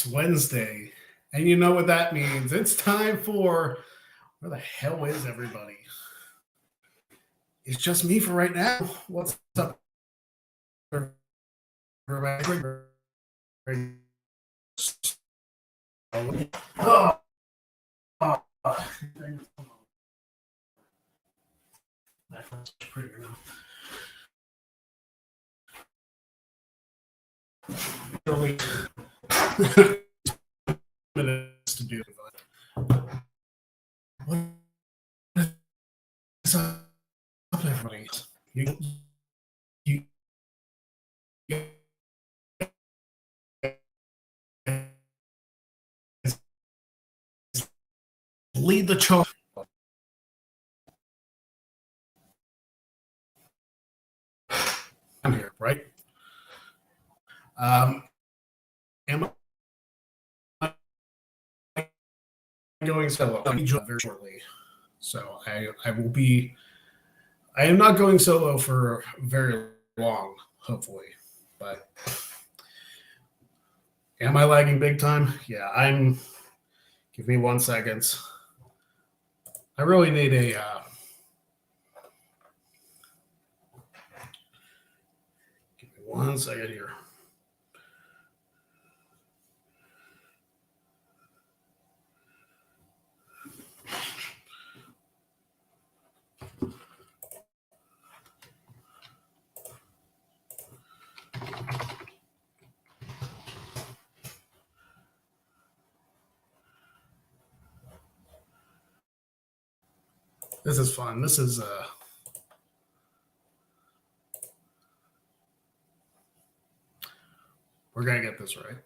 It's Wednesday, and you know what that means. It's time for where the hell is everybody? It's just me for right now. What's up, everybody? Oh, oh, oh. That's prettier now. Really minutes to do. What is up, everybody? You, you, you lead the charge. I'm here, right? Am I going solo? I'll be very shortly. So I will be. I am not going solo for very long, hopefully. But am I lagging big time? Yeah, I'm. Give me 1 second. I really need a. Give me 1 second here. This is fun. This is we're gonna get this right.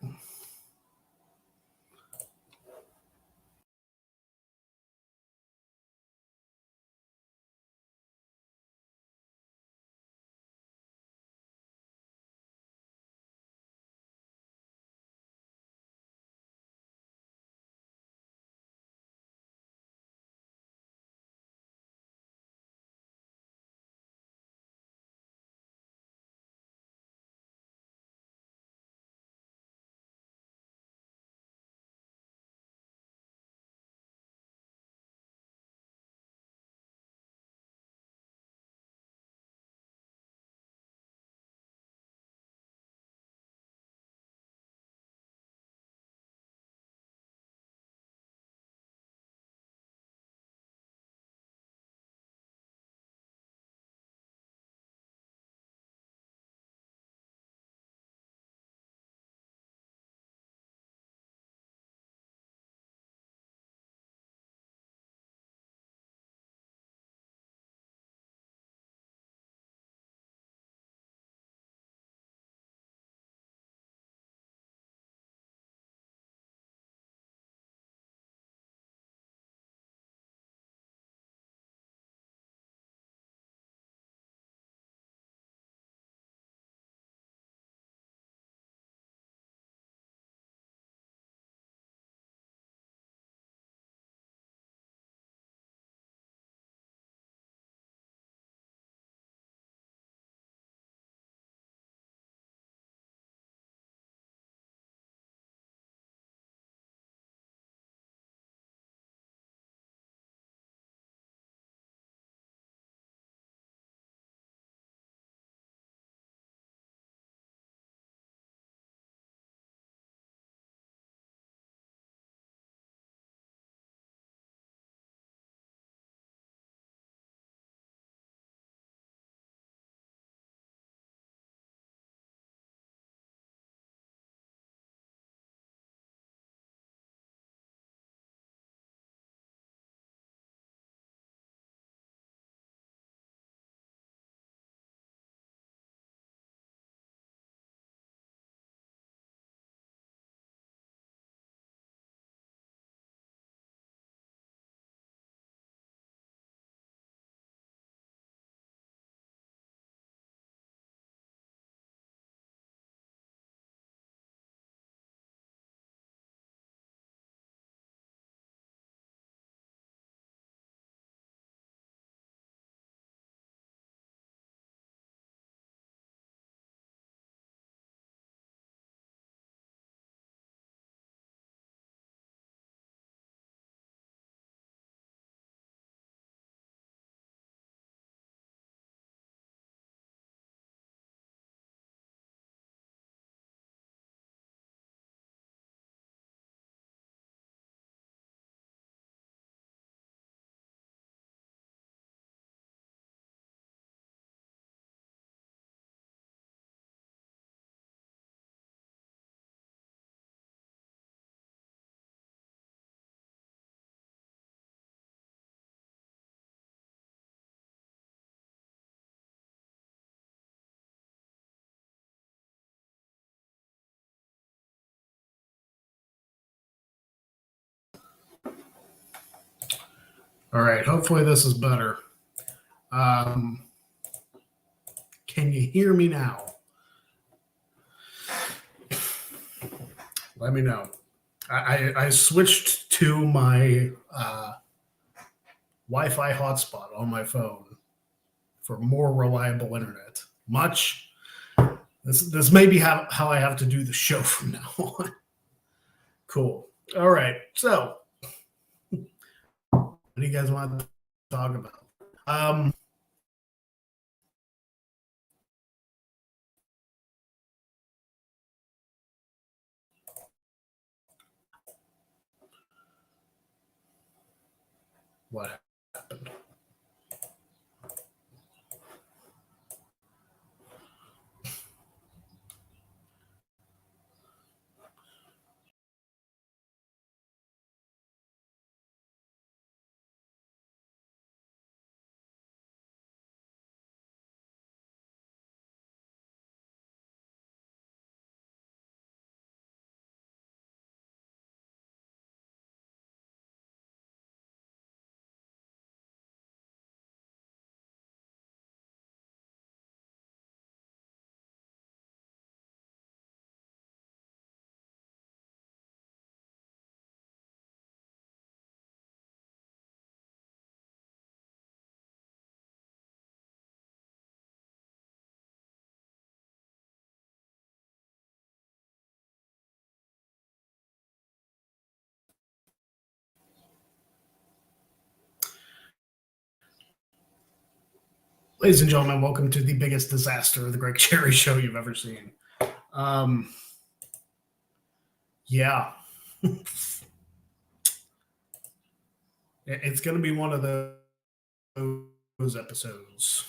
All right. Hopefully this is better. Can you hear me now? Let me know. I switched to my Wi-Fi hotspot on my phone for more reliable internet. This may be how I have to do the show from now on. Cool. All right. So, what do you guys want to talk about? What happened? Ladies and gentlemen, welcome to the biggest disaster of the Greg Cherry Show you've ever seen. Yeah, it's going to be one of those episodes.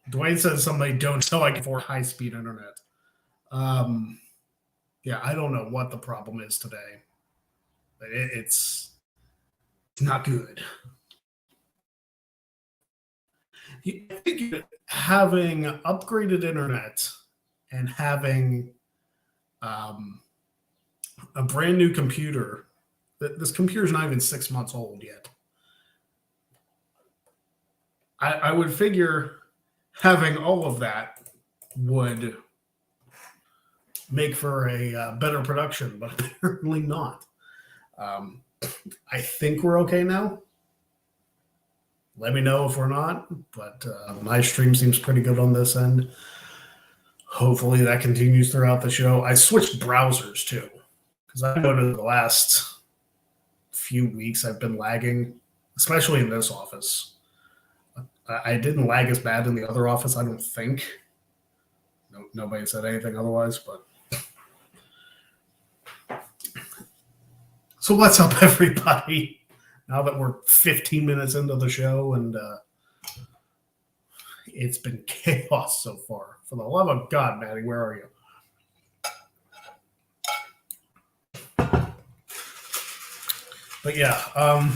Dwayne says somebody don't sell like for high-speed internet. Yeah, I don't know what the problem is today, but it's not good. I think having upgraded internet and having a brand new computer, this computer is not even 6 months old yet. I would figure having all of that would make for a better production, but apparently not. I think we're okay now. Let me know if we're not, but my stream seems pretty good on this end. Hopefully that continues throughout the show. I switched browsers too, because I noticed the last few weeks I've been lagging, especially in this office. I didn't lag as bad in the other office, I don't think. Nobody said anything otherwise, but. So what's up, everybody? Now that we're 15 minutes into the show and it's been chaos so far. For the love of God, Maddie, where are you? But yeah,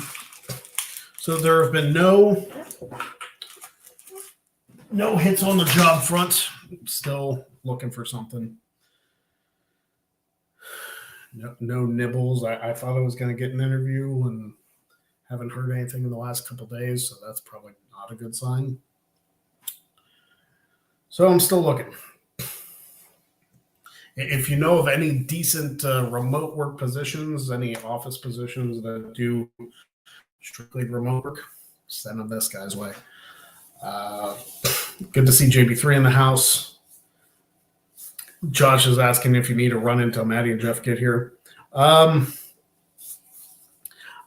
so there have been no hits on the job front. Still looking for something. No nibbles. I thought I was going to get an interview and haven't heard anything in the last couple of days, so that's probably not a good sign. So I'm still looking. If you know of any decent remote work positions, any office positions that do strictly remote work, send them this guy's way. Good to see JB3 in the house. Josh is asking if you need a run until Maddie and Jeff get here.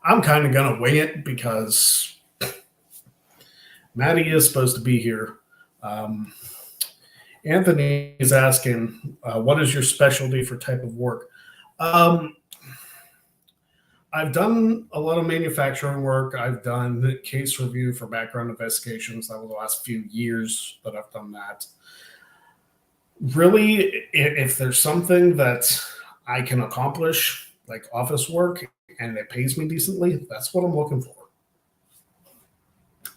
I'm kind of going to wing it because Maddie is supposed to be here. Anthony is asking, what is your specialty for type of work? I've done a lot of manufacturing work. I've done case review for background investigations. That was the last few years that I've done that. Really, if there's something that I can accomplish, like office work, and it pays me decently, that's what I'm looking for.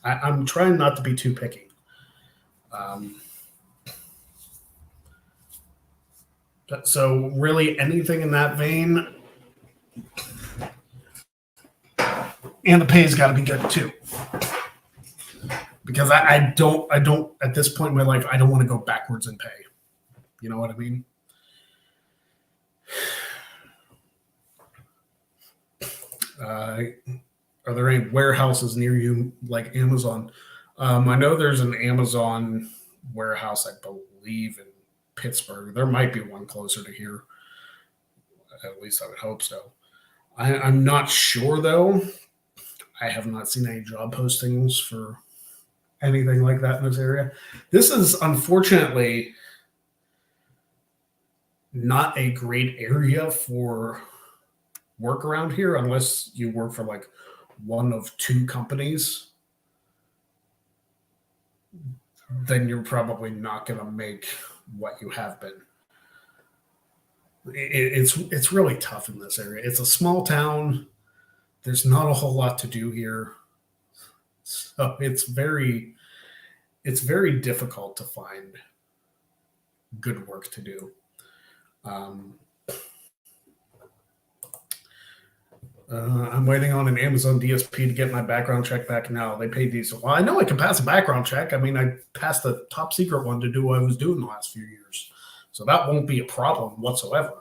I'm trying not to be too picky. So really anything in that vein, And the pay's got to be good too. Because I don't at this point in my life, I don't want to go backwards in pay. You know what I mean? Are there any warehouses near you, like Amazon? I know there's an Amazon warehouse, I believe, in Pittsburgh. There might be one closer to here. At least I would hope so. I'm not sure, though. I have not seen any job postings for anything like that in this area. This is unfortunately not a great area for work around here unless you work for like one of two companies. Then you're probably not going to make what you have been. It's really tough in this area. It's a small town. There's not a whole lot to do here, so it's very difficult to find good work to do. I'm waiting on an Amazon DSP to get my background check back now. They paid these. Well, I know I can pass a background check. I mean, I passed the top secret one to do what I was doing the last few years. So that won't be a problem whatsoever.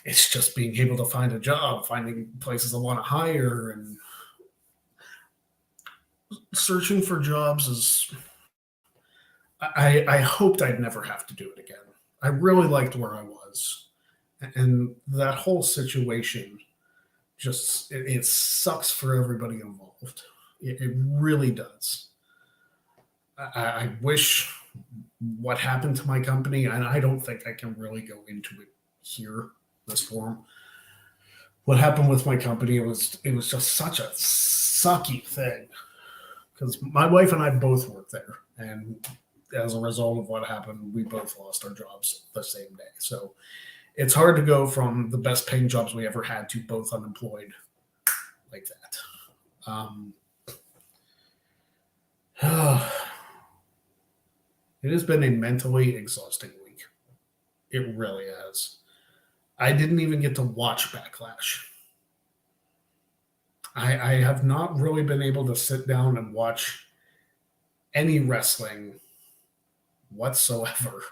It's just being able to find a job, finding places I want to hire, and searching for jobs is. I hoped I'd never have to do it again. I really liked where I was. And that whole situation just it sucks for everybody involved. It really does. I wish what happened to my company, and I don't think I can really go into it here, this forum. What happened with my company, it was just such a sucky thing. Because my wife and I both worked there, and as a result of what happened, we both lost our jobs the same day. So it's hard to go from the best paying jobs we ever had to both unemployed like that. It has been a mentally exhausting week. It really has. I didn't even get to watch Backlash. I have not really been able to sit down and watch any wrestling whatsoever.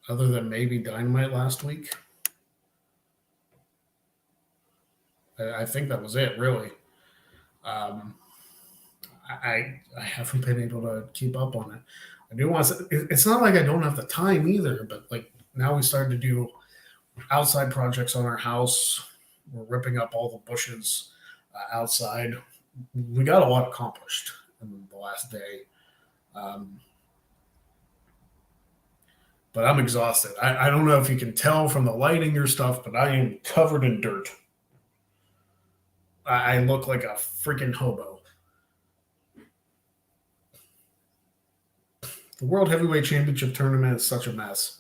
Other than maybe Dynamite last week. I think that was it, really. I haven't been able to keep up on it. I do want to. It's not like I don't have the time either, but like now we started to do outside projects on our house. We're ripping up all the bushes outside. We got a lot accomplished in the last day. But I'm exhausted. I don't know if you can tell from the lighting or stuff, but I am covered in dirt. I look like a freaking hobo. The World Heavyweight Championship tournament is such a mess,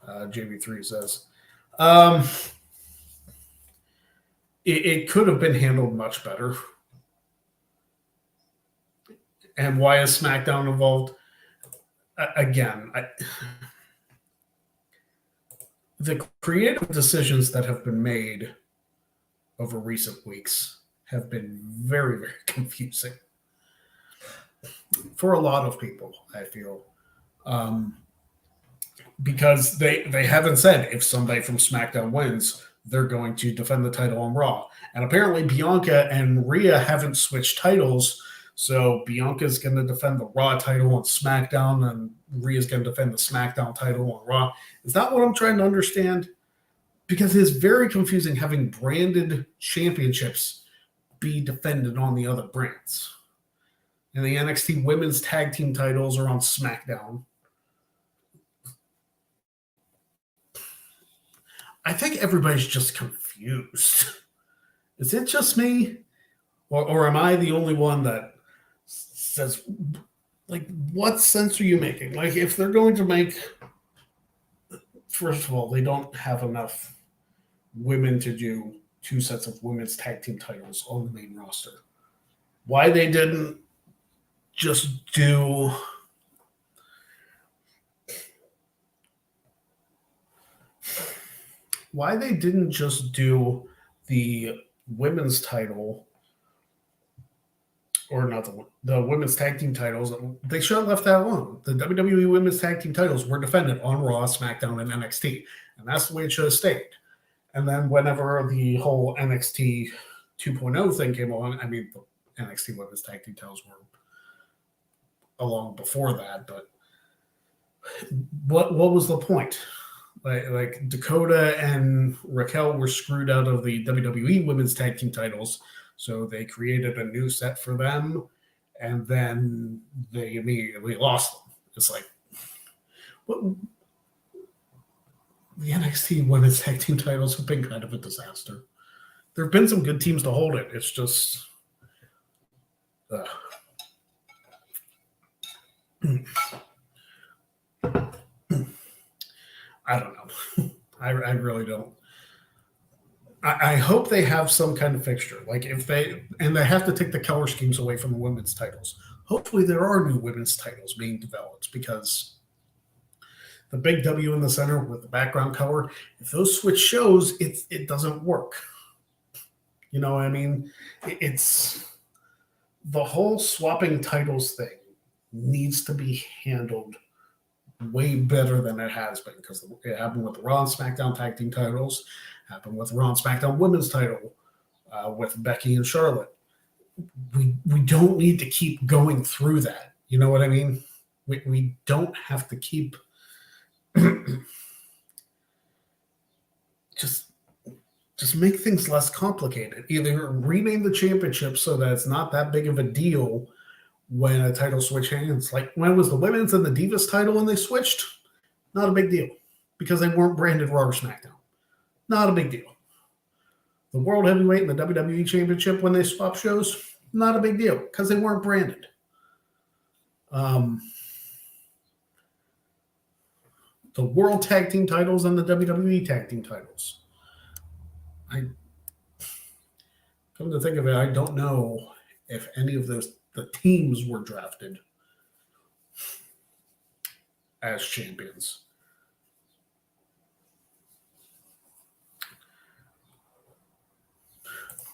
JB3 says. It could have been handled much better. And why is SmackDown involved? Again, the creative decisions that have been made over recent weeks have been very, very confusing for a lot of people, I feel. Because they haven't said if somebody from SmackDown wins, they're going to defend the title on Raw. And apparently Bianca and Rhea haven't switched titles, so Bianca's going to defend the Raw title on SmackDown, and Rhea's going to defend the SmackDown title on Raw. Is that what I'm trying to understand? Because it is very confusing having branded championships be defended on the other brands. And the NXT Women's Tag Team titles are on SmackDown. I think everybody's just confused. Is it just me? Or am I the only one that says, like, what sense are you making? Like, if they're going to make, first of all, they don't have enough women to do 2 sets of women's tag team titles on the main roster. Why they didn't just do why they didn't just do the women's title, or not the women's tag team titles. They should have left that alone. The WWE women's tag team titles were defended on Raw, SmackDown, and NXT, and that's the way it should have stayed. And then whenever the whole NXT 2.0 thing came along, I mean, the NXT women's tag team titles were along before that, but what was the point? Like Dakota and Raquel were screwed out of the WWE women's tag team titles, so they created a new set for them, and then they immediately lost them. It's like, what? The NXT women's tag team titles have been kind of a disaster. There have been some good teams to hold it. It's just, I don't know. I really don't. I hope they have some kind of fixture. Like if they have to take the color schemes away from the women's titles. Hopefully there are new women's titles being developed, because the big W in the center with the background color, if those switch shows, it doesn't work. You know what I mean? It's the whole swapping titles thing needs to be handled way better than it has been, because it happened with the Raw and SmackDown tag team titles, happened with Raw and SmackDown women's title with Becky and Charlotte. We don't need to keep going through that. You know what I mean? We don't have to keep just make things less complicated. Either rename the championship so that it's not that big of a deal when a title switch hands. Like when it was the women's and the Divas title and they switched, not a big deal, because they weren't branded Raw or SmackDown. Not a big deal. The World Heavyweight and the WWE Championship, when they swap shows, not a big deal, because they weren't branded. The World Tag Team titles and the WWE Tag Team titles. Come to think of it, I don't know if any of the teams were drafted as champions.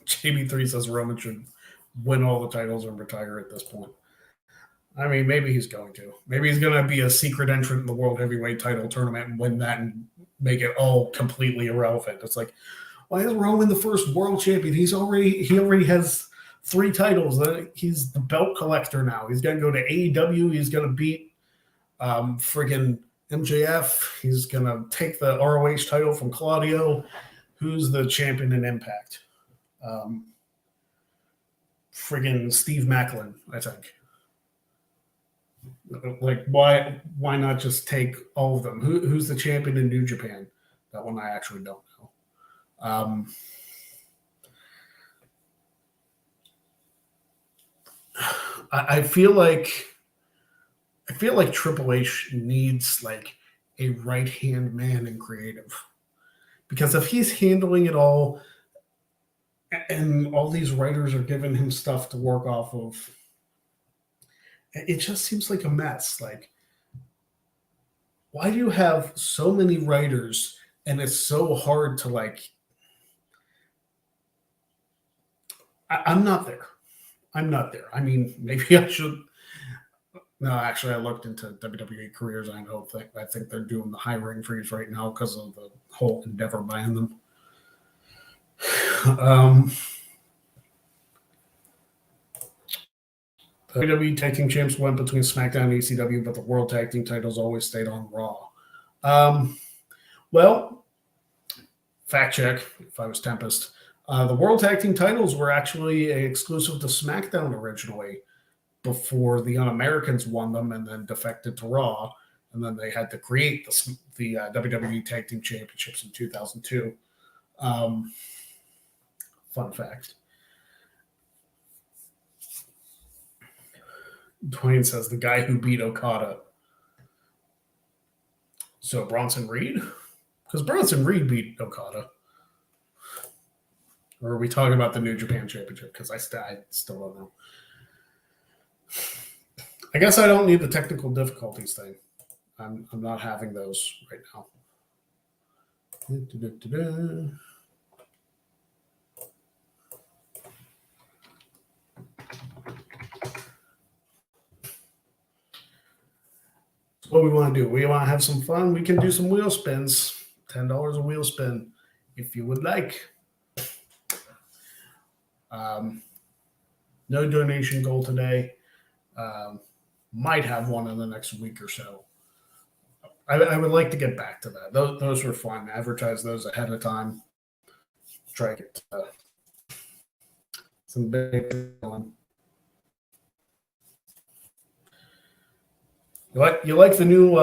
JB3 says Roman should win all the titles and retire at this point. I mean, maybe he's going to. Maybe he's going to be a secret entrant in the World Heavyweight title tournament and win that and make it all completely irrelevant. It's like, why is Roman the first world champion? He already has 3 titles. He's the belt collector now. He's going to go to AEW. He's going to beat friggin' MJF. He's going to take the ROH title from Claudio. Who's the champion in Impact? Friggin' Steve Macklin, I think. Like, why not just take all of them? Who's the champion in New Japan? That one I actually don't know. I feel like Triple H needs like a right-hand man in creative, because if he's handling it all and all these writers are giving him stuff to work off of, it just seems like a mess. Like, why do you have so many writers and it's so hard to like, I'm not there. I mean, maybe I should. No, actually, I looked into WWE careers. I think they're doing the hiring freeze right now because of the whole Endeavor buying them. The WWE Tag Team Champs went between SmackDown and ECW, but the World Tag Team titles always stayed on Raw. Well, fact check, if I was Tempest. The World Tag Team titles were actually exclusive to SmackDown originally, before the Un-Americans won them and then defected to Raw, and then they had to create the WWE Tag Team Championships in 2002. Fun fact. Dwayne says the guy who beat Okada. So Bronson Reed? Because Bronson Reed beat Okada. Or are we talking about the New Japan Championship? Because I still don't know. I guess I don't need the technical difficulties thing. I'm not having those right now. What we want to do? We want to have some fun. We can do some wheel spins. $10 a wheel spin, if you would like. No donation goal today. Might have one in the next week or so. I would like to get back to that. Those were fun. Advertise those ahead of time. Try to get some big one. You like the new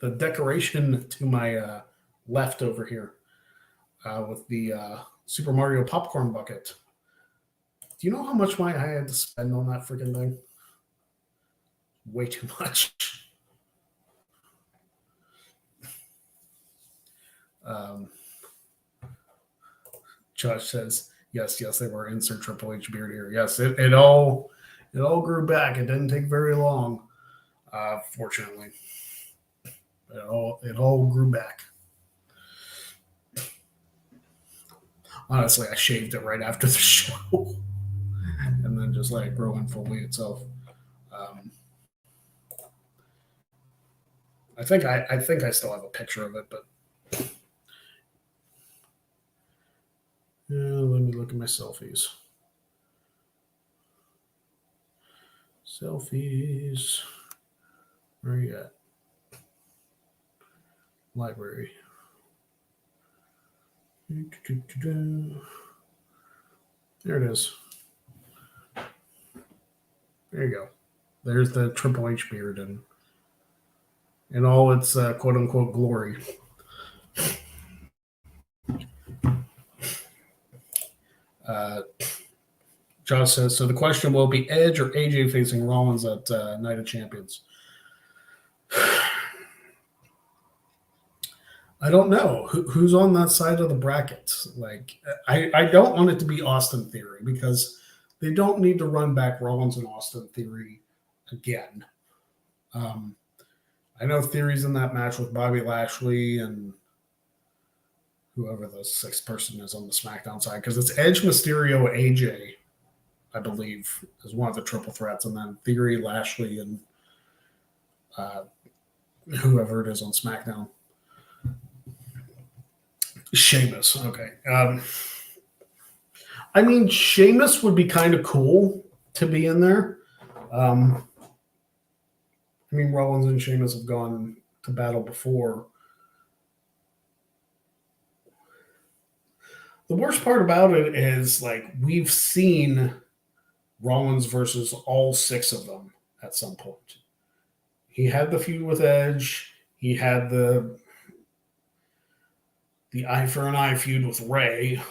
the decoration to my left over here with the Super Mario popcorn bucket. Do you know how much money I had to spend on that freaking thing? Way too much. Josh says, yes, they were. Insert Triple H beard here. Yes, it all grew back. It didn't take very long, fortunately. It all grew back. Honestly, I shaved it right after the show, and then just let it grow in fully itself. I think I still have a picture of it, but let me look at my selfies. Selfies. Where are you at? Library. There it is. There you go. There's the Triple H beard in all its quote unquote glory. Josh says, so the question will be Edge or AJ facing Rollins at Night of Champions? I don't know who's on that side of the bracket. Like, I don't want it to be Austin Theory because they don't need to run back Rollins and Austin Theory again. I know Theory's in that match with Bobby Lashley and whoever the sixth person is on the SmackDown side because it's Edge, Mysterio, AJ, I believe, is one of the triple threats, and then Theory, Lashley, and whoever it is on SmackDown. Sheamus, okay. I mean, Sheamus would be kind of cool to be in there. I mean, Rollins and Sheamus have gone to battle before. The worst part about it is, like, we've seen Rollins versus all six of them at some point. He had the feud with Edge. He had the eye for an eye feud with Ray.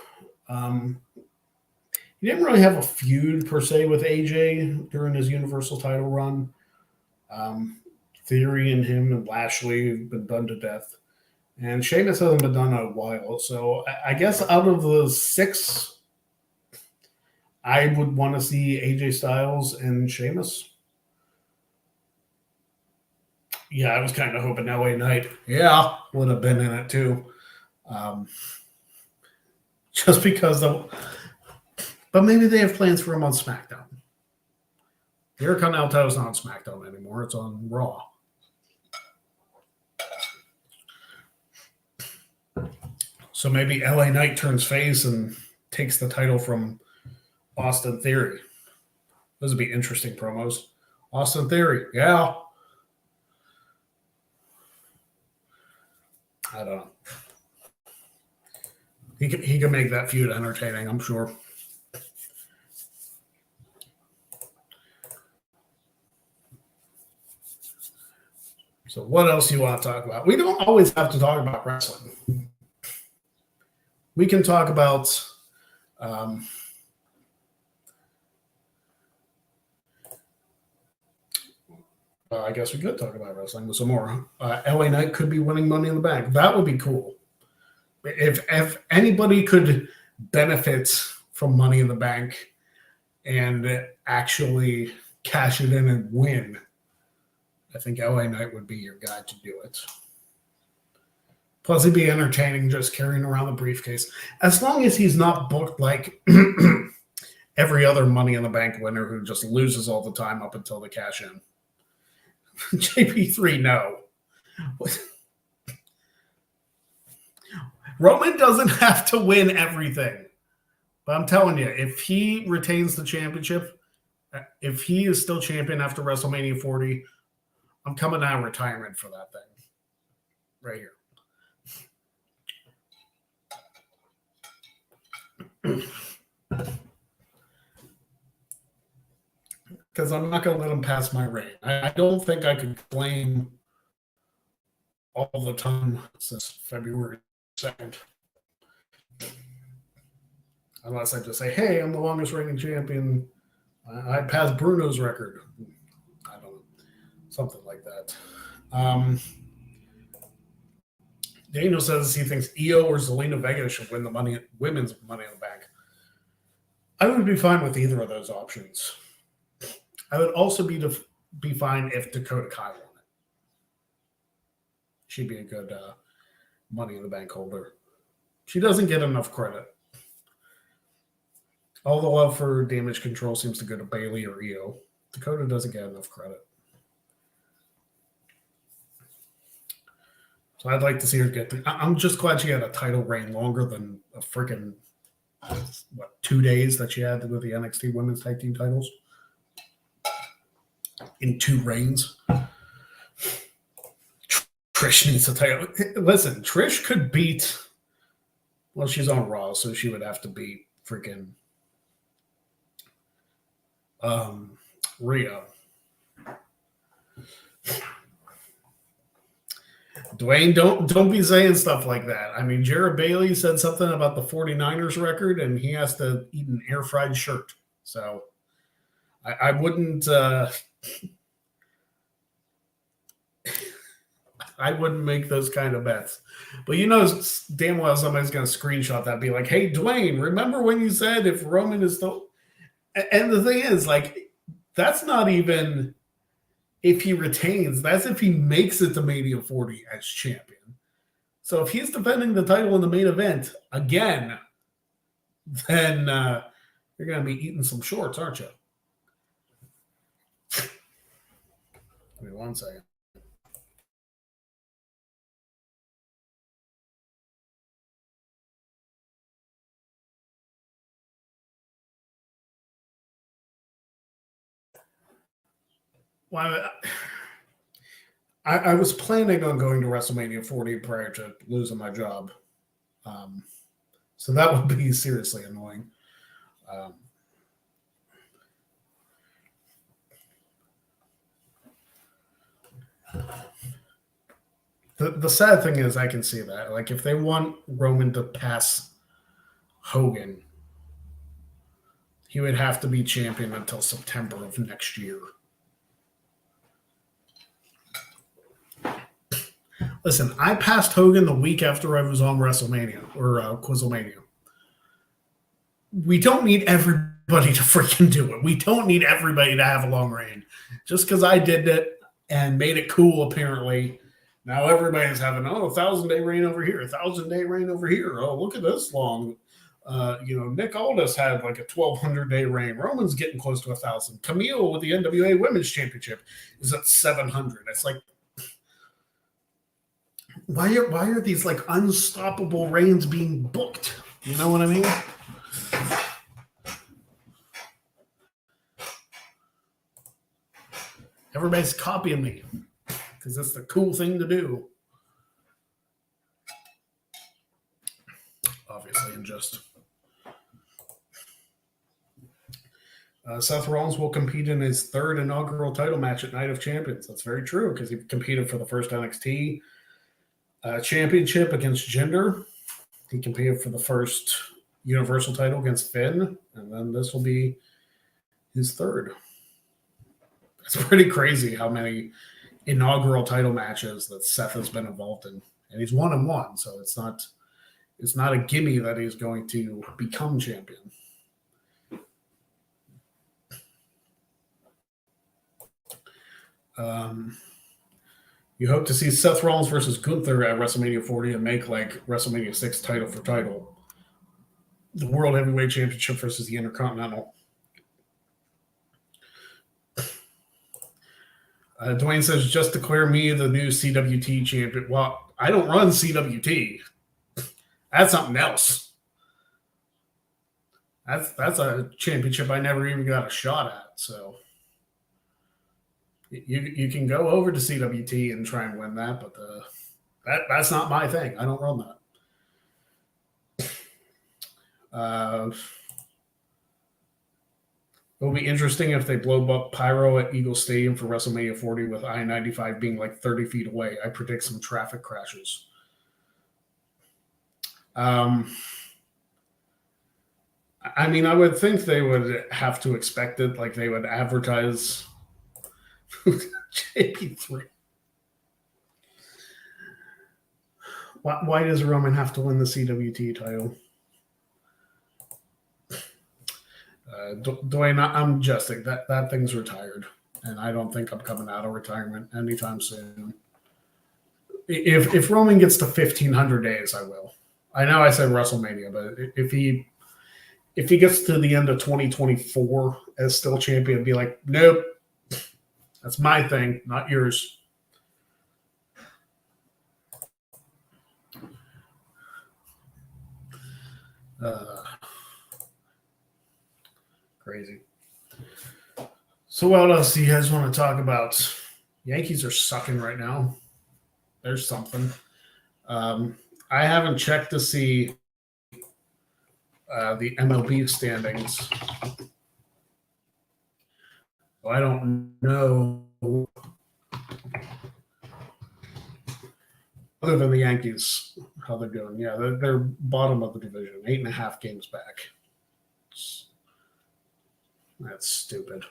He didn't really have a feud per se with AJ during his Universal title run. Theory and him and Lashley have been done to death. And Sheamus hasn't been done in a while. So I guess out of the six, I would want to see AJ Styles and Sheamus. Yeah, I was kind of hoping LA Knight, would have been in it too. Just because but maybe they have plans for him on SmackDown. Jericho Alto's not on SmackDown anymore. It's on Raw. So maybe LA Knight turns face and takes the title from Austin Theory. Those would be interesting promos. Austin Theory, yeah. I don't know. He can make that feud entertaining, I'm sure. So what else do you want to talk about? We don't always have to talk about wrestling. We can talk about I guess we could talk about wrestling with some more. LA Knight could be winning Money in the Bank. That would be cool. If anybody could benefit from Money in the Bank and actually cash it in and win, I think LA Knight would be your guy to do it. Plus, he'd be entertaining just carrying around the briefcase. As long as he's not booked like every other Money in the Bank winner who just loses all the time up until the cash in. JP3, no. Roman doesn't have to win everything. But I'm telling you, if he retains the championship, if he is still champion after WrestleMania 40, I'm coming out of retirement for that thing. Right here. Because I'm not going to let him pass my reign. I don't think I could claim all the time since February 2nd. Unless I just say, hey, I'm the longest reigning champion. I passed Bruno's record. I don't know. Something like that. Daniel says he thinks Io or Zelina Vega should win the women's Money in the Bank. I would be fine with either of those options. I would also be fine if Dakota Kai won it. She'd be a good Money in the Bank holder. She doesn't get enough credit. All the love for Damage Control seems to go to Bayley or Io. Dakota doesn't get enough credit. So I'd like to see her get I'm just glad she had a title reign longer than a freaking 2 days that she had with the NXT Women's Tag Team titles. In 2 reigns. Trish needs a title. Listen, Trish could beat. Well, she's on Raw, so she would have to beat freaking Rhea. Dwayne, don't be saying stuff like that. I mean, Jared Bailey said something about the 49ers record, and he has to eat an air-fried shirt. So I wouldn't I wouldn't make those kind of bets. But you know damn well somebody's going to screenshot that and be like, hey, Dwayne, remember when you said if Roman is still... And the thing is, like, that's not even if he retains. That's if he makes it to Mania 40 as champion. So if he's defending the title in the main event again, then you're going to be eating some shorts, aren't you? Give me 1 second. Well, I was planning on going to WrestleMania 40 prior to losing my job. So that would be seriously annoying. The sad thing is I can see that. Like, if they want Roman to pass Hogan, he would have to be champion until September of next year. Listen, I passed Hogan the week after I was on WrestleMania or Quizlemania. We don't need everybody to freaking do it. We don't need everybody to have a long reign. Just because I did it and made it cool, apparently, now everybody's having, 1,000-day reign over here, 1,000-day reign over here. Oh, look at this long. Nick Aldis had like a 1,200-day reign. Roman's getting close to 1,000. Camille with the NWA Women's Championship is at 700. It's like, why are these like unstoppable reigns being booked? You know what I mean? Everybody's copying me because that's the cool thing to do. Obviously, I'm just. Seth Rollins will compete in his 3rd inaugural title match at Night of Champions. That's very true because he competed for the first NXT championship against Jinder. He competed for the first Universal title against Finn, and then this will be his 3rd. It's pretty crazy how many inaugural title matches that Seth has been involved in, and he's 1-1, so it's not a gimme that he's going to become champion. You hope to see Seth Rollins versus Gunther at WrestleMania 40 and make like WrestleMania 6 title for title. The World Heavyweight Championship versus the Intercontinental. Dwayne says, just declare me the new CWT champion. Well, I don't run CWT. That's something else. That's a championship I never even got a shot at. So you can go over to CWT and try and win that, but that's not my thing. I don't run that. It'll be interesting if they blow up Pyro at Eagle Stadium for WrestleMania 40 with I-95 being like 30 feet away. I predict some traffic crashes. I mean, I would think they would have to expect it. Like they would advertise JP3. Why does Roman have to win the CWT title? Dwayne, I'm jesting. That thing's retired, and I don't think I'm coming out of retirement anytime soon. If Roman gets to 1,500 days, I will. I know I said WrestleMania, but if he gets to the end of 2024 as still champion, be like, nope, that's my thing, not yours. Crazy. So what else do you guys want to talk about? Yankees are sucking right now. There's something. I haven't checked to see the MLB standings. So I don't know. Other than the Yankees, how they're doing. Yeah, they're bottom of the division, 8.5 games back. That's stupid.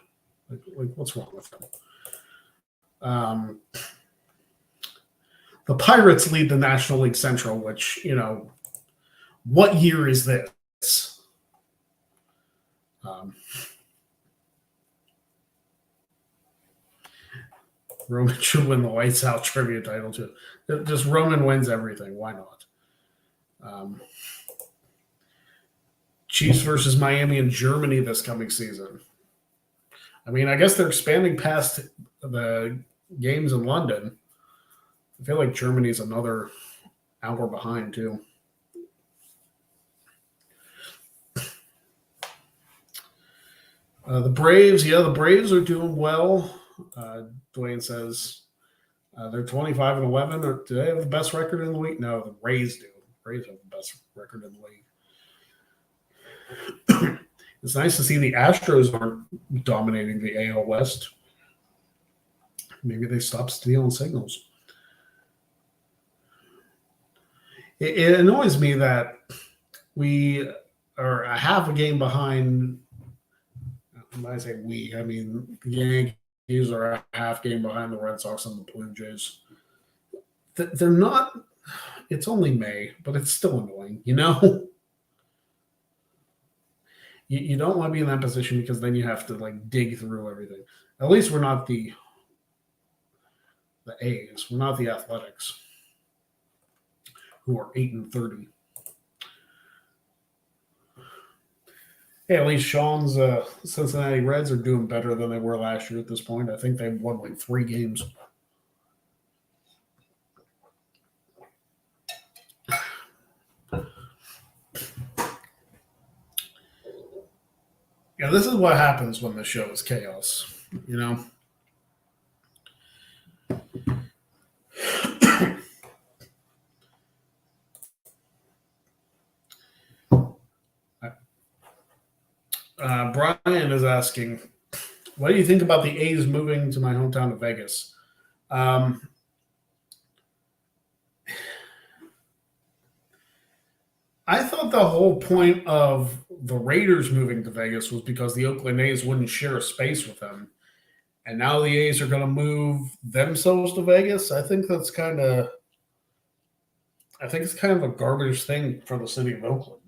Like what's wrong with them? The Pirates lead the National League Central, which, what year is this? Roman should win the Lights Out trivia title too. Just Roman wins everything. Why not? Chiefs versus Miami and Germany this coming season. I mean, I guess they're expanding past the games in London. I feel like Germany's another hour behind too. The Braves, the Braves are doing well. Dwayne says they're 25-11. Or do they have the best record in the league? No, the Rays do. The Rays have the best record in the league. It's nice to see the Astros aren't dominating the AL West. Maybe they stop stealing signals. It annoys me that we are a half a game behind. When I say we, I mean the Yankees are a half game behind the Red Sox and the Blue Jays. They're not. It's only May, but it's still annoying, You don't want to be in that position because then you have to like dig through everything. At least we're not the A's. We're not the Athletics, who are 8-30. Hey, at least Sean's Cincinnati Reds are doing better than they were last year at this point. I think they won like 3 games. Yeah, this is what happens when the show is chaos, Brian is asking, what do you think about the A's moving to my hometown of Vegas? I thought the whole point of the Raiders moving to Vegas was because the Oakland A's wouldn't share a space with them. And now the A's are going to move themselves to Vegas. I think it's kind of a garbage thing for the city of Oakland.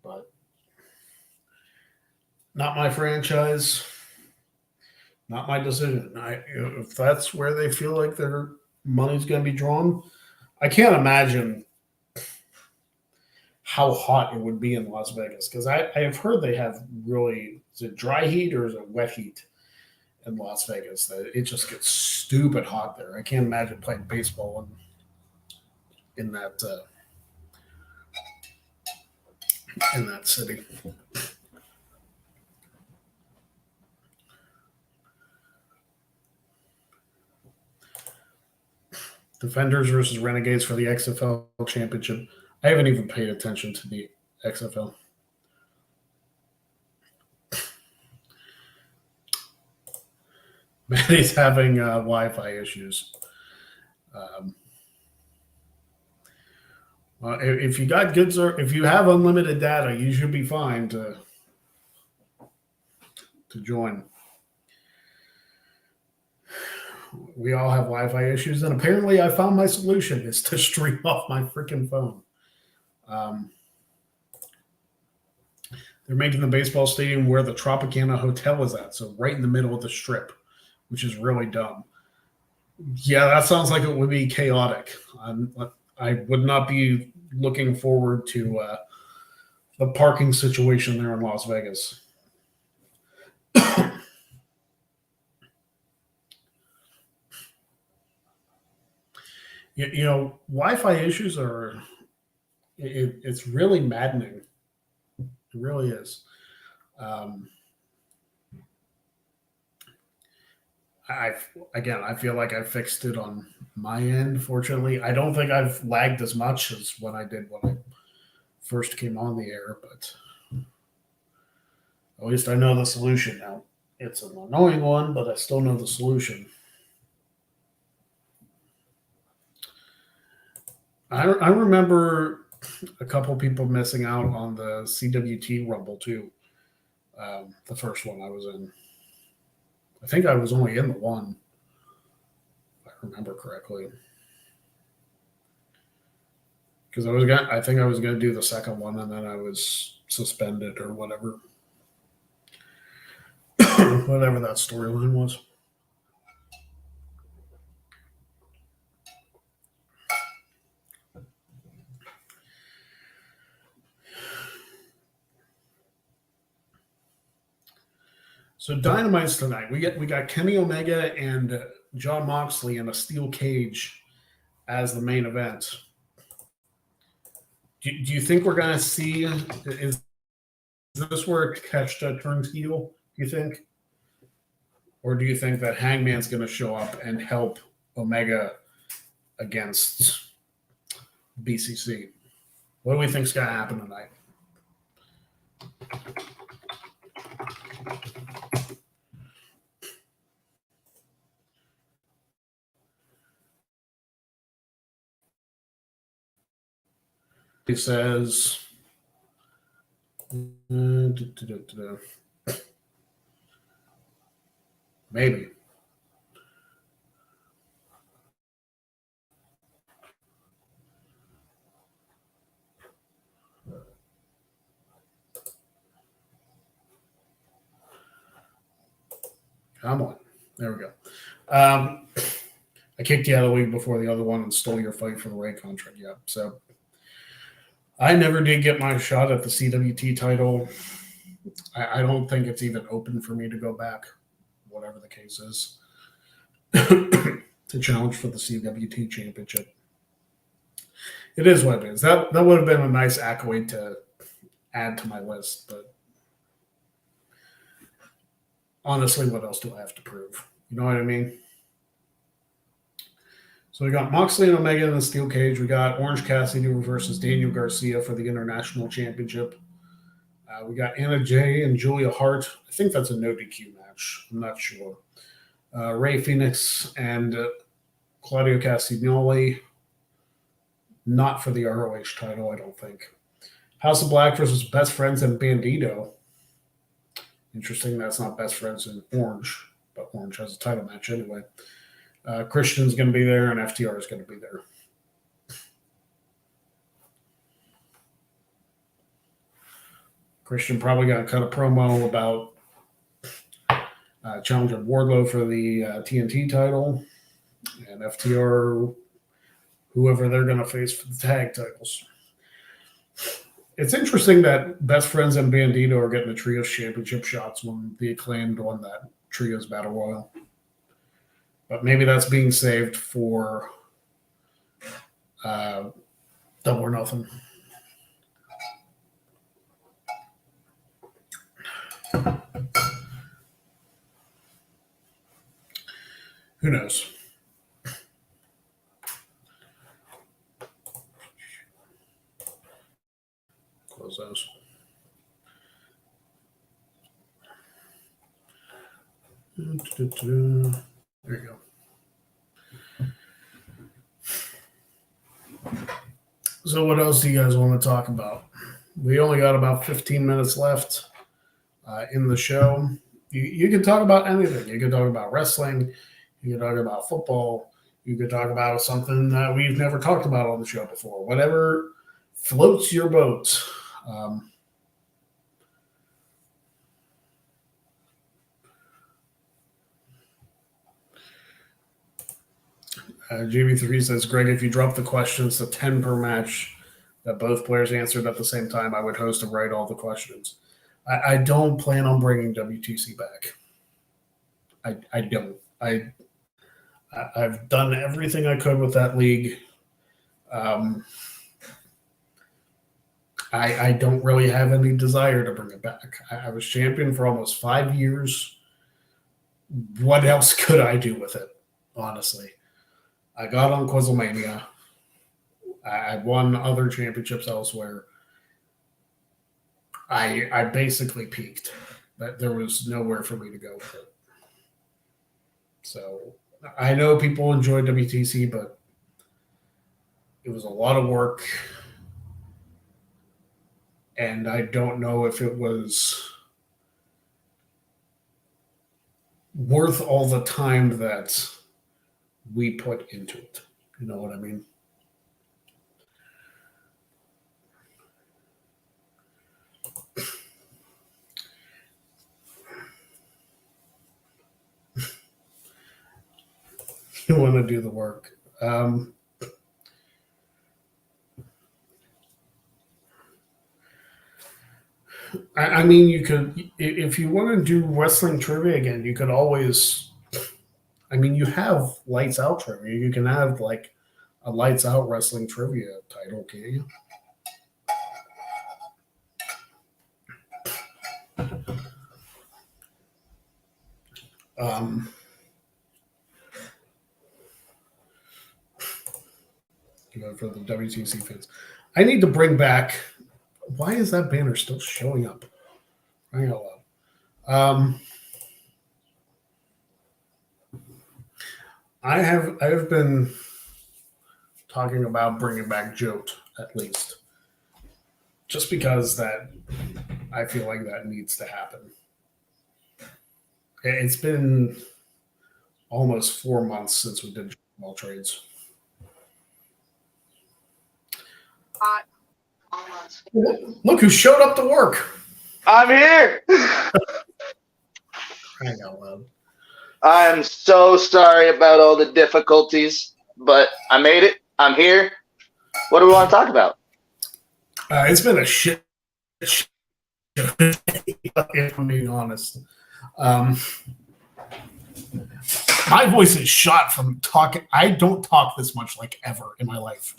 But not my franchise, not my decision. If that's where they feel like they're money's going to be drawn. I can't imagine how hot it would be in Las Vegas because I have heard they have really, is it dry heat or is it wet heat in Las Vegas? That it just gets stupid hot there. I can't imagine playing baseball in that city. Defenders versus Renegades for the XFL championship. I haven't even paid attention to the XFL. Maddie's having Wi-Fi issues. Well, if you got good, if you have unlimited data, you should be fine to join. We all have Wi-Fi issues, and apparently, I found my solution is to stream off my freaking phone. They're making the baseball stadium where the Tropicana Hotel is at, so right in the middle of the strip, which is really dumb. Yeah, that sounds like it would be chaotic. I would not be looking forward to the parking situation there in Las Vegas. You know, Wi-Fi issues are, it's really maddening. It really is. I feel like I fixed it on my end. Fortunately, I don't think I've lagged as much as when I did when I first came on the air, but at least I know the solution now. It's an annoying one, but I still know the solution. I remember a couple people missing out on the CWT Rumble too. The first one I was in. I think I was only in the one, if I remember correctly. Because I think I was gonna do the second one, and then I was suspended or whatever, whatever that storyline was. So Dynamite's tonight. We got Kenny Omega and John Moxley in a steel cage as the main event. Do you think we're gonna see? Is this where Takeshita turns heel? Do you think, or do you think that Hangman's gonna show up and help Omega against BCC? What do we think's gonna happen tonight? He says, maybe. Come on. There we go. I kicked you out of the league before the other one and stole your fight for the Ray contract. Yeah. So I never did get my shot at the CWT title. I don't think it's even open for me to go back, whatever the case is, to challenge for the CWT championship. It is what it is. That would have been a nice accolade to add to my list, but honestly, what else do I have to prove? You know what I mean? So we got Moxley and Omega in the steel cage. We got Orange Cassidy versus Daniel Garcia for the International Championship. We got Anna Jay and Julia Hart. I think that's a no DQ match. I'm not sure. Ray Phoenix and Claudio Castagnoli. Not for the ROH title, I don't think. House of Black versus Best Friends and Bandito. Interesting, that's not Best Friends and Orange, but Orange has a title match anyway. Christian's going to be there, and FTR is going to be there. Christian probably got to cut a promo about challenging Wardlow for the TNT title. and FTR, whoever they're going to face for the tag titles. It's interesting that Best Friends and Bandito are getting the Trios Championship shots when the Acclaimed won that Trios Battle Royal. But maybe that's being saved for Double or Nothing. Who knows? Close those. There you go. So what else do you guys want to talk about? We only got about 15 minutes left in the show. You can talk about anything. You can talk about wrestling. You can talk about football. You can talk about something that we've never talked about on the show before. Whatever floats your boat. JB3 says, Greg, if you drop the questions to 10 per match that both players answered at the same time, I would host and write all the questions. I don't plan on bringing WTC back. I don't. I've done everything I could with that league. I don't really have any desire to bring it back. I was champion for almost 5 years. What else could I do with it, honestly? I got on Quizlemania. I won other championships elsewhere. I basically peaked. But there was nowhere for me to go with it. So I know people enjoy WTC, but it was a lot of work. And I don't know if it was worth all the time that we put into it. You know what I mean? You want to do the work. I mean, you could, if you want to do wrestling trivia again, you could always, I mean, you have lights out trivia. You can have like a lights out wrestling trivia title, can't you? For the WTC fans, I need to bring back. Why is that banner still showing up? Hang on. I have been talking about bringing back Jote at least, just because that I feel like that needs to happen. It's been almost 4 months since we did all trades. Look who showed up to work. I'm here. Hang out loud. I'm so sorry about all the difficulties, but I made it. I'm here. What do we want to talk about? It's been a shit show, if I'm being honest. My voice is shot from talking. I don't talk this much like ever in my life.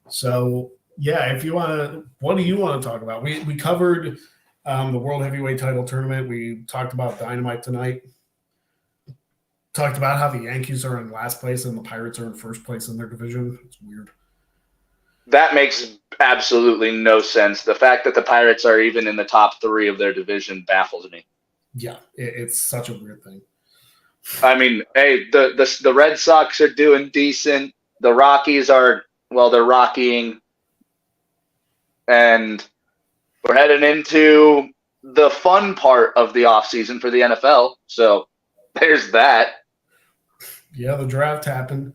So yeah, if you want to, what do you want to talk about? We covered the World Heavyweight Title Tournament. We talked about Dynamite tonight. Talked about how the Yankees are in last place and the Pirates are in first place in their division. It's weird. That makes absolutely no sense. The fact that the Pirates are even in the top 3 of their division baffles me. Yeah, it's such a weird thing. I mean, hey, the Red Sox are doing decent. The Rockies are, well, they're rockying. And we're heading into the fun part of the offseason for the NFL. So there's that. Yeah, the draft happened.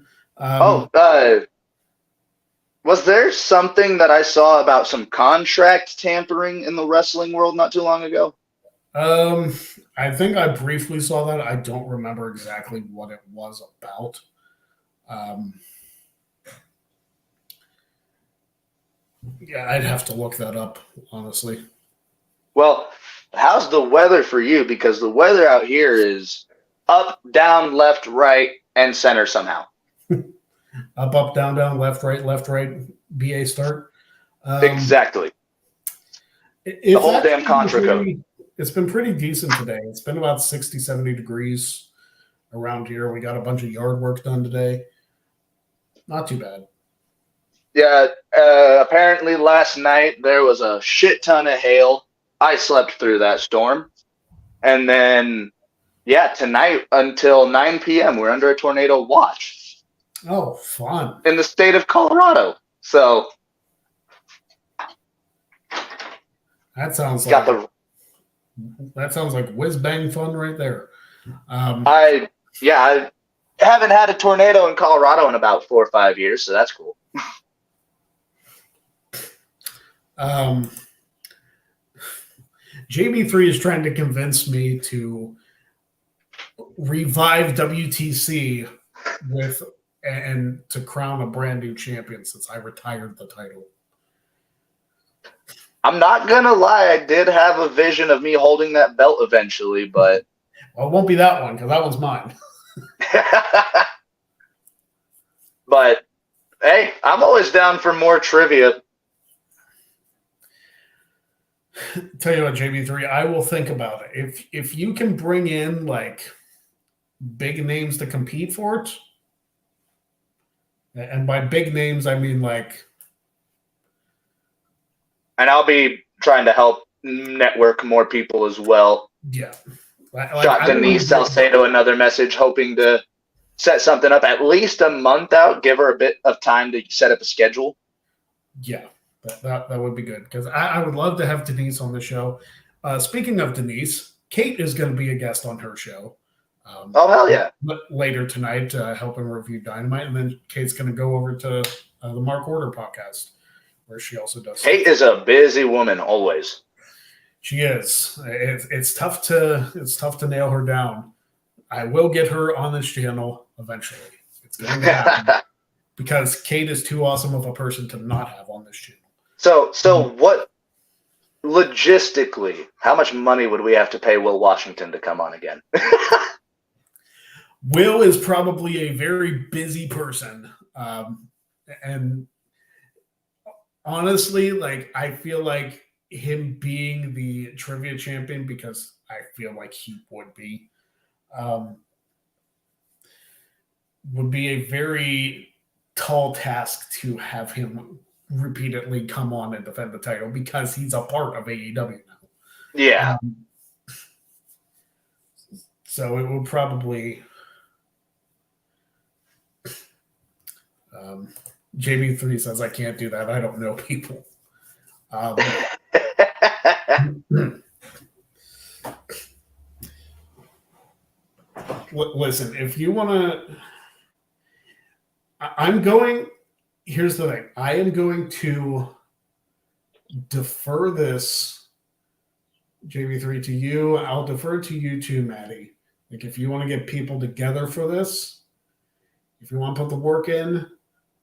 Was there something that I saw about some contract tampering in the wrestling world not too long ago? I think I briefly saw that. I don't remember exactly what it was about. Yeah, I'd have to look that up, honestly. Well, how's the weather for you? Because the weather out here is up, down, left, right, and center somehow. Up, down, left, right, BA start. Exactly. The It's whole damn actually been Contra code. it's been pretty decent today. It's been about 60, 70 degrees around here. We got a bunch of yard work done today. Not too bad. Yeah, apparently last night there was a shit ton of hail. I slept through that storm. And then, yeah, tonight until 9 p.m., we're under a tornado watch Oh, fun. in the state of Colorado. So That sounds got like the that sounds like whiz bang fun right there. I haven't had a tornado in Colorado in about 4 or 5 years, so that's cool. JB3 is trying to convince me to revive WTC and to crown a brand new champion since I retired the title. I'm not gonna lie, I did have a vision of me holding that belt eventually, but Well, it won't be that one because that one's mine. but hey, I'm always down for more trivia. Tell you what, JB3, I will think about it. If you can bring in like big names to compete for it, and by big names I mean like, And I'll be trying to help network more people as well. yeah. Shot Denise Salcedo another message, hoping to set something up at least a month out, give her a bit of time to set up a schedule. Yeah, that would be good because I would love to have Denise on the show. Speaking of Denise, Kate is going to be a guest on her show. Oh, hell yeah. Later tonight, helping review Dynamite. And then Kate's going to go over to the Mark Order podcast, where she also does. Kate is a busy woman always. She is. It's tough to nail her down. I will get her on this channel eventually. It's going to happen because Kate is too awesome of a person to not have on this channel. So what logistically, how much money would we have to pay Will Washington to come on again? Will is probably a very busy person. And honestly, like I feel like him being the trivia champion, because I feel like he would be a very tall task to have him repeatedly come on and defend the title because he's a part of AEW now. Yeah. So it would probably JB3 says I can't do that. I don't know people. Listen, if you want to, here's the thing. I am going to defer this, JB3, to you. I'll defer to you too, Maddie. Like, if you want to get people together for this, if you want to put the work in,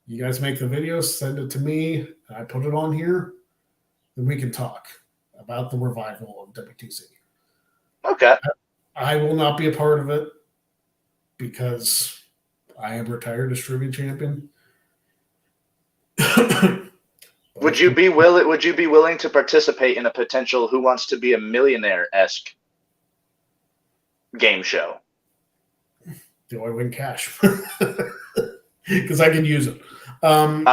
you guys make the videos, send it to me, and I put it on here, then we can talk about the revival of WTC. Okay. I will not be a part of it because I am retired as trivia champion. Would you be willing to participate in a potential Who Wants to Be a Millionaire-esque game show? Do I win cash? Because I can use it. I'll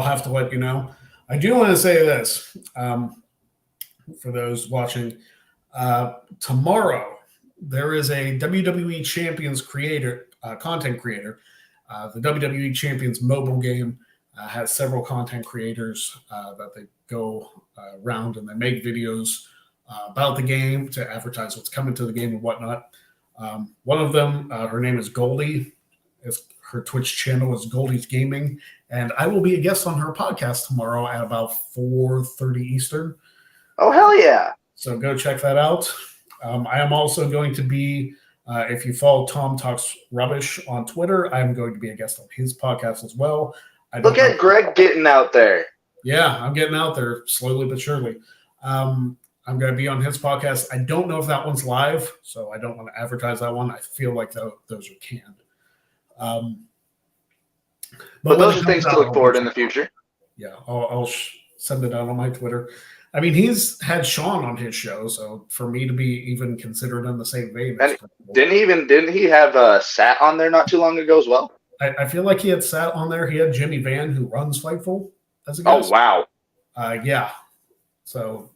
have to let you know. I do want to say this for those watching. Tomorrow, there is a WWE Champions content creator. The WWE Champions mobile game has several content creators that they go around and they make videos about the game to advertise what's coming to the game and whatnot. One of them, her name is Goldie. Her Twitch channel is Goldie's Gaming, and I will be a guest on her podcast tomorrow at about 4:30 Eastern. Oh, hell yeah. So go check that out. I am also going to be, if you follow Tom Talks Rubbish on Twitter, I'm going to be a guest on his podcast as well. Look at Greg getting out there. Yeah, I'm getting out there slowly but surely. I'm going to be on his podcast. I don't know if that one's live, so I don't want to advertise that one. I feel like those are canned. But those are things to look forward in the future. Yeah, I'll send it out on my Twitter. I mean, he's had Sean on his show, so for me to be even considered in the same vein. And didn't he have Sat on there not too long ago as well? I feel like he had Sat on there. He had Jimmy Van, who runs Fightful, as a guest. Oh, wow. Yeah. So.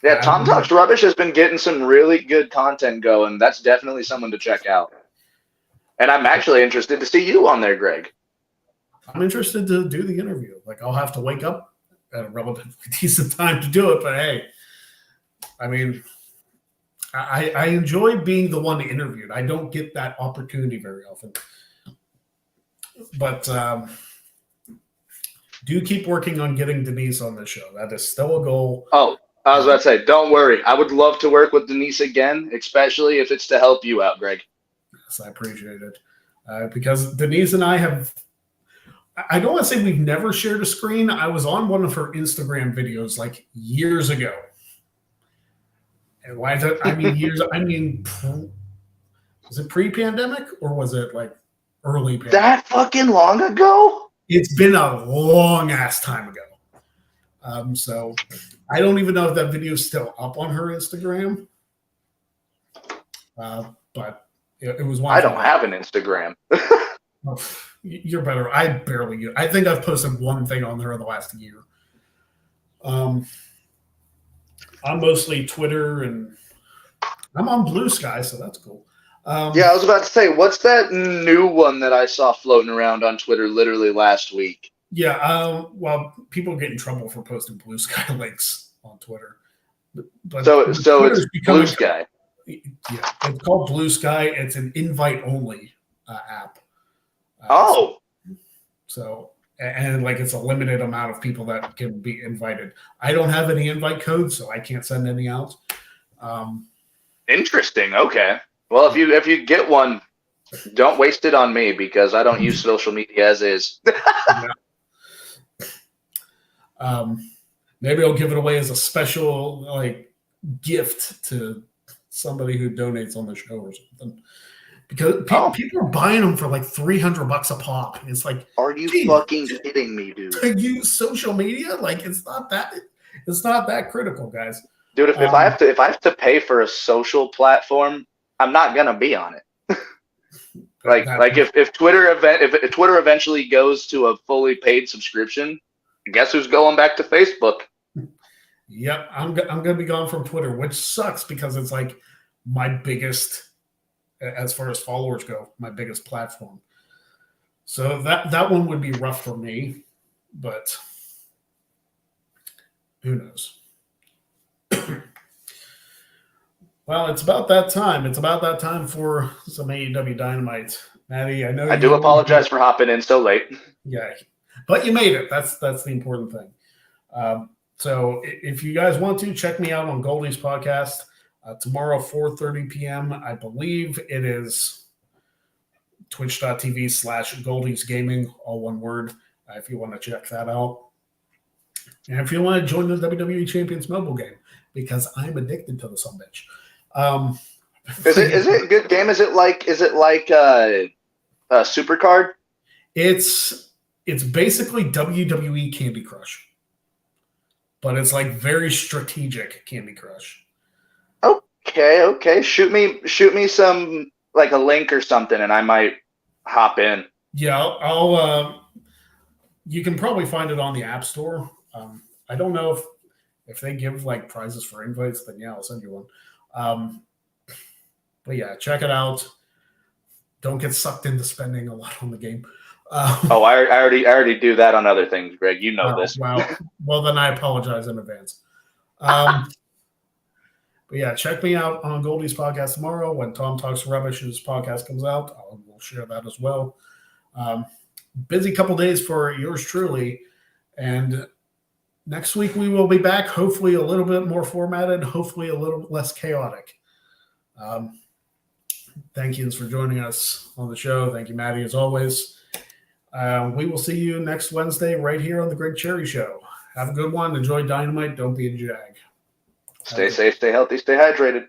Yeah, Tom Talks Rubbish has been getting some really good content going. That's definitely someone to check out. And I'm actually interested to see you on there, Greg. I'm interested to do the interview. Like, I'll have to wake up at a relatively decent time to do it, but hey, I mean, I enjoy being the one interviewed. I don't get that opportunity very often. But do keep working on getting Denise on the show. That is still a goal. Oh, I was about to say, don't worry. I would love to work with Denise again, especially if it's to help you out, Greg. Yes, I appreciate it. Because Denise and I have, I don't want to say we've never shared a screen. I was on one of her Instagram videos like years ago. And why is that? I mean, was it pre-pandemic or was it like early pandemic? That fucking long ago? It's been a long ass time ago. So I don't even know if that video is still up on her Instagram. But it was one. I don't have an Instagram. You're better. I barely use. I think I've posted one thing on there in the last year. I'm mostly Twitter, and I'm on Blue Sky, so that's cool. Yeah, I was about to say, what's that new one that I saw floating around on Twitter literally last week? Yeah, well, people get in trouble for posting Blue Sky links on Twitter. But so it's Blue Sky. Yeah, it's called Blue Sky. It's an invite-only app. So, and like it's a limited amount of people that can be invited. I don't have any invite codes, so I can't send any out. Interesting. Okay. Well, if you get one, don't waste it on me because I don't use social media as is. Maybe I'll give it away as a special like gift to somebody who donates on the show or something. Because people are buying them for like $300 a pop. And it's like, are you fucking kidding me, dude? To use social media, like it's not that critical, guys. Dude, if I have to pay for a social platform, I'm not gonna be on it. if Twitter eventually goes to a fully paid subscription, guess who's going back to Facebook? Yep, I'm gonna be gone from Twitter, which sucks because it's like my biggest, as far as followers go, my biggest platform. So that one would be rough for me, but who knows? Well, it's about that time. It's about that time for some AEW Dynamite. Maddie, I know I do apologize for hopping in so late. Yeah, but you made it. That's the important thing. So if you guys want to, check me out on Goldie's podcast tomorrow, 4:30 p.m. I believe it is twitch.tv/Goldie's Gaming, all one word, if you want to check that out. And if you want to join the WWE Champions mobile game, because I'm addicted to the sumbitch. Is it a good game? Is it like a Supercard? It's basically WWE Candy Crush, but it's like very strategic Candy Crush. Okay. Shoot me some like a link or something, and I might hop in. Yeah, I'll you can probably find it on the App Store. I don't know if they give like prizes for invites, then yeah, I'll send you one. But yeah, check it out. Don't get sucked into spending a lot on the game. I already do that on other things, Greg. You know this. Wow. Well, then I apologize in advance. But yeah, check me out on Goldie's podcast tomorrow when Tom Talks Rubbish, his podcast comes out. We'll share that as well. busy couple days for yours truly. And next week we will be back, hopefully a little bit more formatted, hopefully a little less chaotic. Thank you for joining us on the show. Thank you, Maddie, as always. We will see you next Wednesday right here on the Greg Cherry Show. Have a good one. Enjoy Dynamite. Don't be a jag. Stay safe, stay healthy, stay hydrated.